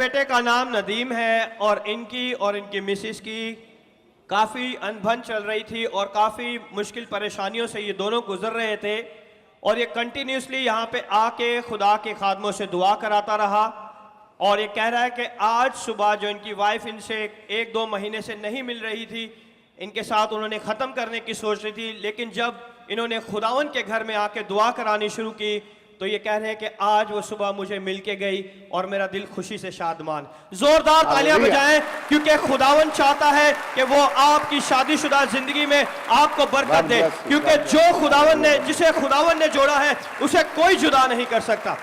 बेटे का नाम नदीम है और इनकी मिसिस की काफ़ी अनबन चल रही थी और काफ़ी मुश्किल परेशानियों से ये दोनों गुजर रहे थे और ये कंटिन्यूसली यहाँ पे आके खुदा के खादमों से दुआ कराता रहा और ये कह रहा है कि आज सुबह जो इनकी वाइफ इनसे 1-2 महीने से नहीं मिल रही थी, इनके साथ उन्होंने ख़त्म करने की सोच रही थी, लेकिन जब इन्होंने खुदावन के घर में आके दुआ करानी शुरू की तो ये कह रहे हैं कि आज वो सुबह मुझे मिल के गई और मेरा दिल खुशी से शादमान। जोरदार तालियां बजाएं, क्योंकि खुदावन चाहता है कि वो आपकी शादीशुदा जिंदगी में आपको बरकत दे, क्योंकि जिसे खुदावन ने जोड़ा है उसे कोई जुदा नहीं कर सकता।